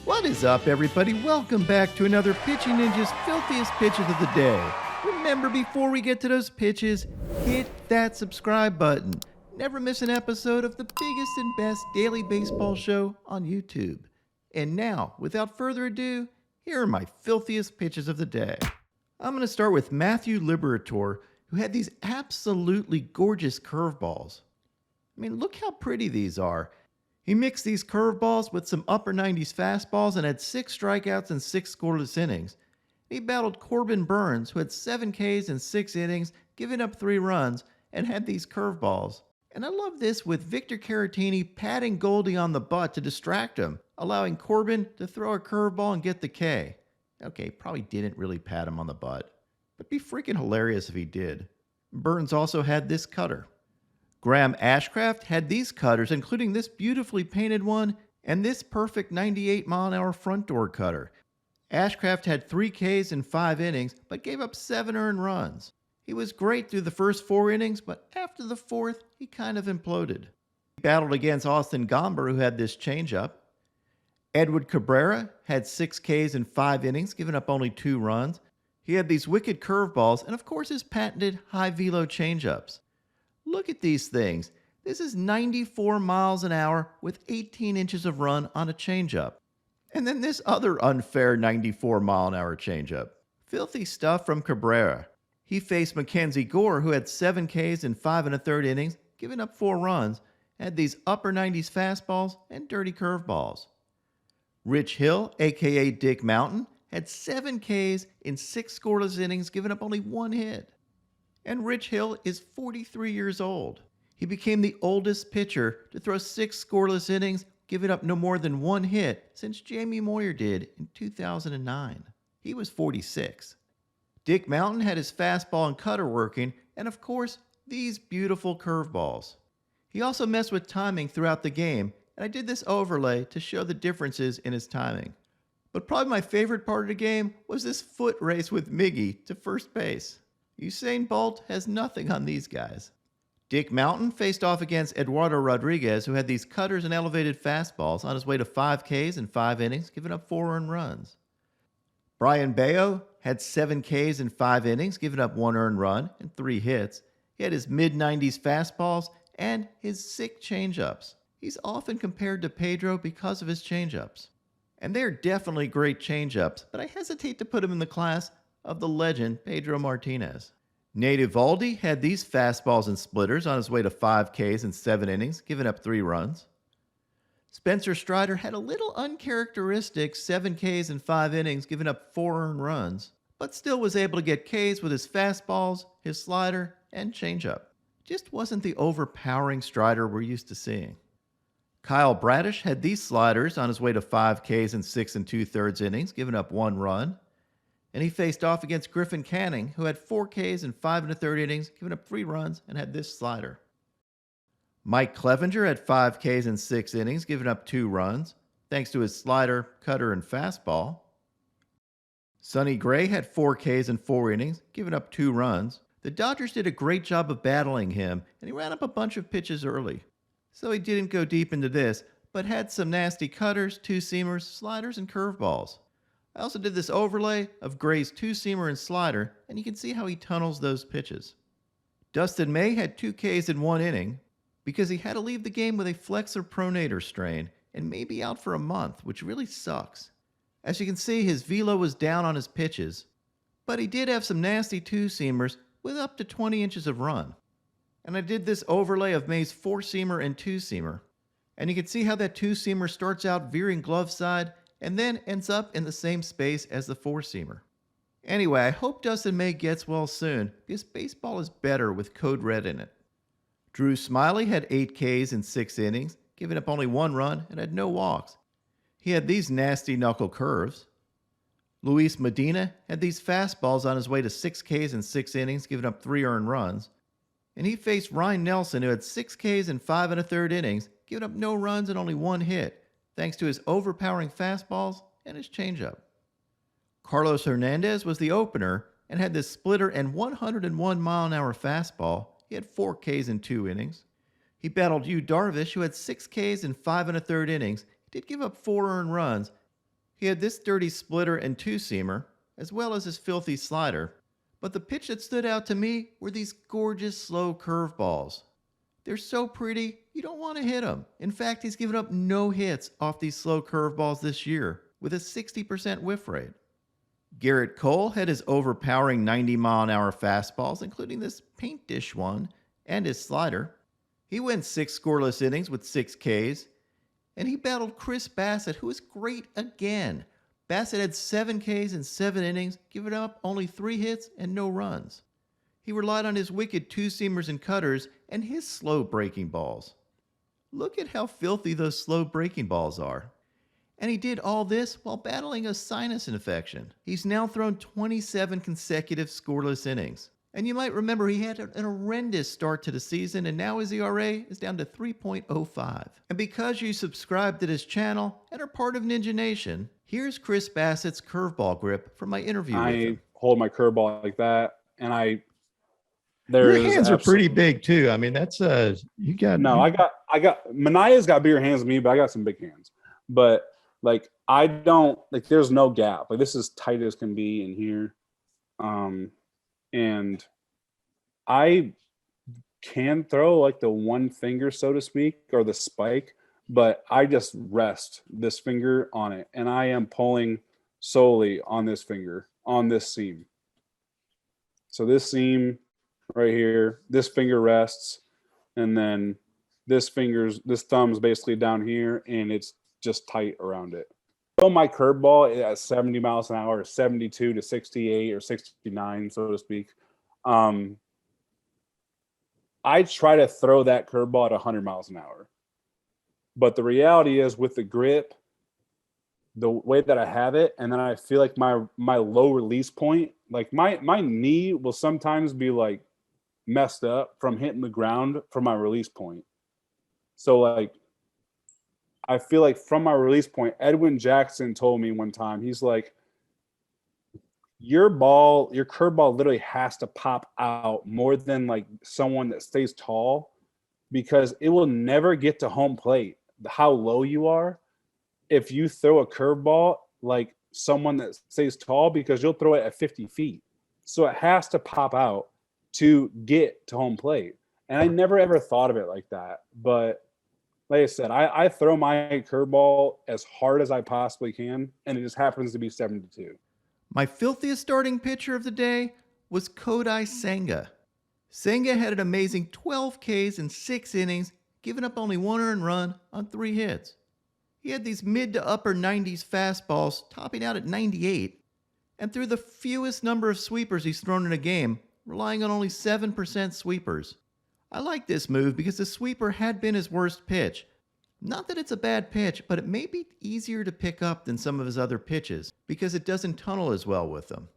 What is up, everybody? Welcome back to another Pitching Ninja's Filthiest Pitches of the Day. Remember, before we get to those pitches, hit that subscribe button. Never miss an episode of the biggest and best daily baseball show on YouTube. And now, without further ado, here are my filthiest pitches of the day. I'm going to start with Matthew Liberator, who had these absolutely gorgeous curveballs. I mean, look how pretty these are. He mixed these curveballs with some upper 90s fastballs and had 6 strikeouts and 6 scoreless innings. He battled Corbin Burns, who had 7 Ks in 6 innings, giving up 3 runs, and had these curveballs. And I love this with Victor Caratini patting Goldie on the butt to distract him, allowing Corbin to throw a curveball and get the K. Okay, probably didn't really pat him on the butt, but be freaking hilarious if he did. Burns also had this cutter. Graham Ashcraft had these cutters, including this beautifully painted one and this perfect 98-mile-an-hour front door cutter. Ashcraft had 3 Ks in 5 innings, but gave up 7 earned runs. He was great through the first 4 innings, but after the 4th, he kind of imploded. He battled against Austin Gomber, who had this changeup. Edward Cabrera had 6 Ks in 5 innings, giving up only 2 runs. He had these wicked curveballs and, of course, his patented high velo changeups. Look at these things. This is 94 miles an hour with 18 inches of run on a changeup. And then this other unfair 94 mile an hour changeup. Filthy stuff from Cabrera. He faced Mackenzie Gore, who had 7 Ks in 5 1/3 innings, giving up 4 runs, had these upper 90s fastballs and dirty curveballs. Rich Hill, aka Dick Mountain, had 7 Ks in 6 scoreless innings, giving up only 1 hit. And Rich Hill is 43 years old. He became the oldest pitcher to throw 6 scoreless innings, giving up no more than 1 hit since Jamie Moyer did in 2009. He was 46. Dick Mountain had his fastball and cutter working, and of course, these beautiful curveballs. He also messed with timing throughout the game, and I did this overlay to show the differences in his timing. But probably my favorite part of the game was this foot race with Miggy to first base. Usain Bolt has nothing on these guys. Dick Mountain faced off against Eduardo Rodriguez, who had these cutters and elevated fastballs on his way to 5 Ks in 5 innings, giving up 4 earned runs. Brian Bayo had 7 Ks in 5 innings, giving up 1 earned run and 3 hits. He had his mid-90s fastballs and his sick changeups. He's often compared to Pedro because of his changeups. And they're definitely great changeups, but I hesitate to put him in the class of the legend Pedro Martinez. Nate Eovaldi had these fastballs and splitters on his way to 5 Ks in 7 innings, giving up 3 runs. Spencer Strider had a little uncharacteristic 7 Ks in 5 innings, giving up 4 earned runs, but still was able to get Ks with his fastballs, his slider, and changeup. Just wasn't the overpowering Strider we're used to seeing. Kyle Bradish had these sliders on his way to 5 Ks in 6 2/3 innings, giving up 1 run. And he faced off against Griffin Canning, who had 4 Ks in 5 1/3 innings, giving up 3 runs, and had this slider. Mike Clevenger had 5 Ks in 6 innings, giving up 2 runs, thanks to his slider, cutter, and fastball. Sonny Gray had 4 Ks in 4 innings, giving up 2 runs. The Dodgers did a great job of battling him, and he ran up a bunch of pitches early. So he didn't go deep into this, but had some nasty cutters, 2-seamers, sliders, and curveballs. I also did this overlay of Gray's 2-seamer and slider, and you can see how he tunnels those pitches. Dustin May had 2 Ks in 1 inning because he had to leave the game with a flexor pronator strain and may be out for a month, which really sucks. As you can see, his velo was down on his pitches, but he did have some nasty 2-seamers with up to 20 inches of run. And I did this overlay of May's 4-seamer and 2-seamer, and you can see how that 2-seamer starts out veering glove side and then ends up in the same space as the 4-seamer. Anyway, I hope Dustin May gets well soon, because baseball is better with Code Red in it. Drew Smiley had 8 Ks in 6 innings, giving up only 1 run and had no walks. He had these nasty knuckle curves. Luis Medina had these fastballs on his way to 6 Ks in 6 innings, giving up 3 earned runs. And he faced Ryan Nelson, who had 6 Ks in 5 1/3 innings, giving up no runs and only 1 hit, thanks to his overpowering fastballs and his changeup. Carlos Hernandez was the opener and had this splitter and 101-mile-an-hour fastball. He had 4 Ks in 2 innings. He battled Yu Darvish, who had 6 Ks in 5 1/3 innings. He did give up 4 earned runs, He had this dirty splitter and two-seamer, as well as his filthy slider. But the pitch that stood out to me were these gorgeous slow curveballs. They're so pretty, you don't want to hit them. In fact, he's given up no hits off these slow curveballs this year, with a 60% whiff rate. Garrett Cole had his overpowering 90-mile-an-hour fastballs, including this paint dish one, and his slider. He went 6 scoreless innings with 6 Ks, and he battled Chris Bassitt, who was great again. Bassitt had 7 Ks in 7 innings, giving up only 3 hits and no runs. He relied on his wicked two-seamers and cutters and his slow breaking balls. Look at how filthy those slow breaking balls are. And he did all this while battling a sinus infection. He's now thrown 27 consecutive scoreless innings. And you might remember he had an horrendous start to the season, and now his ERA is down to 3.05. And because you subscribe to this channel and are part of Ninja Nation, here's Chris Bassitt's curveball grip from my interview with him. I hold my curveball like that, and your hands are pretty big too. I mean, that's you got. No, I got Manaya's got bigger hands than me, but I got some big hands. But like, I don't like. There's no gap. Like, this is tight as can be in here, and I can throw like the one finger, so to speak, or the spike, but I just rest this finger on it, and I am pulling solely on this finger, on this seam. So this seam right here, this finger rests, and then this thumb's basically down here, and it's just tight around it. So my curveball at 70 miles an hour, 72 to 68 or 69, so to speak. I try to throw that curveball at 100 miles an hour. But the reality is, with the grip, the way that I have it, and then I feel like my low release point, like my knee will sometimes be like messed up from hitting the ground from my release point. So like, I feel like from my release point, Edwin Jackson told me one time, he's like, your curveball literally has to pop out more than like someone that stays tall, because it will never get to home plate how low you are if you throw a curveball like someone that stays tall, because you'll throw it at 50 feet. So it has to pop out to get to home plate. And I never ever thought of it like that. But like I said, I throw my curveball as hard as I possibly can, and it just happens to be 72. My filthiest starting pitcher of the day was Kodai Senga. Senga had an amazing 12 Ks in 6 innings, giving up only 1 earned run on 3 hits. He had these mid to upper 90s fastballs, topping out at 98, and threw the fewest number of sweepers he's thrown in a game, relying on only 7% sweepers. I like this move because the sweeper had been his worst pitch. Not that it's a bad pitch, but it may be easier to pick up than some of his other pitches because it doesn't tunnel as well with them.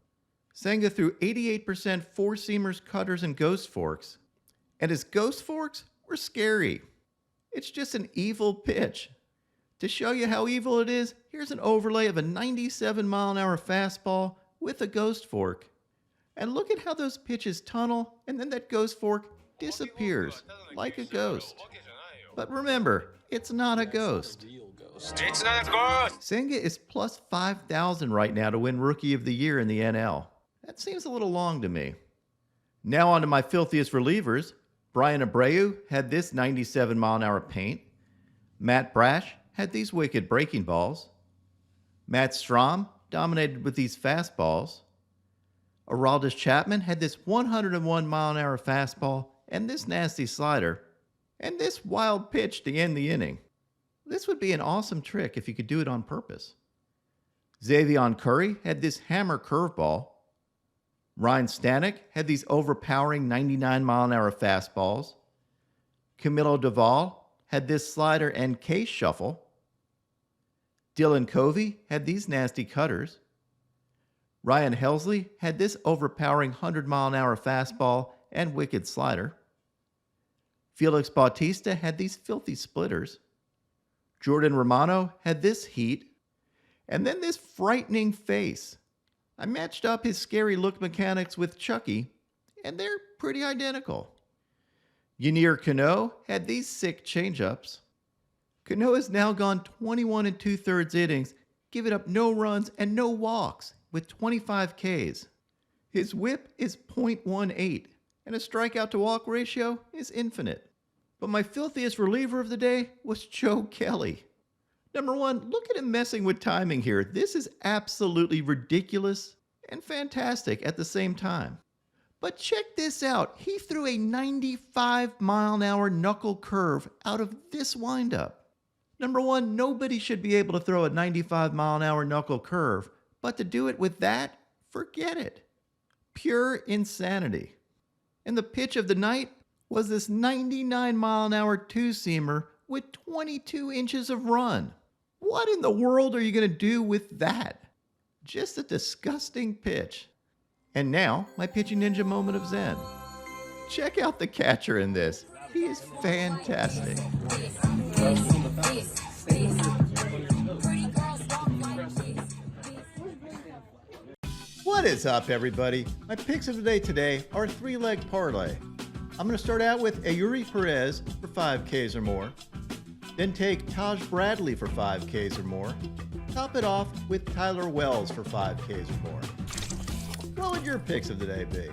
Senga threw 88% four-seamers, cutters, and ghost forks. And his ghost forks were scary. It's just an evil pitch. To show you how evil it is, here's an overlay of a 97-mile-an-hour fastball with a ghost fork. And look at how those pitches tunnel, and then that ghost fork disappears like a ghost. But remember, it's not a ghost. It's not a ghost! Senga is plus 5,000 right now to win Rookie of the Year in the NL. That seems a little long to me. Now on to my filthiest relievers. Brian Abreu had this 97-mile-an-hour paint. Matt Brash had these wicked breaking balls. Matt Strahm dominated with these fastballs. Aroldis Chapman had this 101-mile-an-hour fastball and this nasty slider, and this wild pitch to end the inning. This would be an awesome trick if you could do it on purpose. Xavier Curry had this hammer curveball. Ryan Stanek had these overpowering 99-mile-an-hour fastballs. Camilo Doval had this slider and case shuffle. Dylan Covey had these nasty cutters. Ryan Helsley had this overpowering 100-mile-an-hour fastball and wicked slider. Felix Bautista had these filthy splitters. Jordan Romano had this heat. And then this frightening face. I matched up his scary look mechanics with Chucky, and they're pretty identical. Yennier Cano had these sick changeups. Cano has now gone 21 2/3 innings, giving up no runs and no walks with 25 Ks. His whip is .18, and his strikeout to walk ratio is infinite. But my filthiest reliever of the day was Joe Kelly. Number one, look at him messing with timing here. This is absolutely ridiculous and fantastic at the same time. But check this out. He threw a 95-mile-an-hour knuckle curve out of this windup. Number one, nobody should be able to throw a 95-mile-an-hour knuckle curve, but to do it with that, forget it. Pure insanity. And the pitch of the night was this 99-mile-an-hour two-seamer with 22 inches of run. What in the world are you going to do with that? Just a disgusting pitch. And now, my pitching ninja moment of zen. Check out the catcher in this. He is fantastic. What is up, everybody? My picks of the day today are a three-leg parlay. I'm going to start out with Eury Perez for 5Ks or more. Then take Taj Bradley for 5Ks or more. Top it off with Tyler Wells for 5Ks or more. What would your picks of the day be?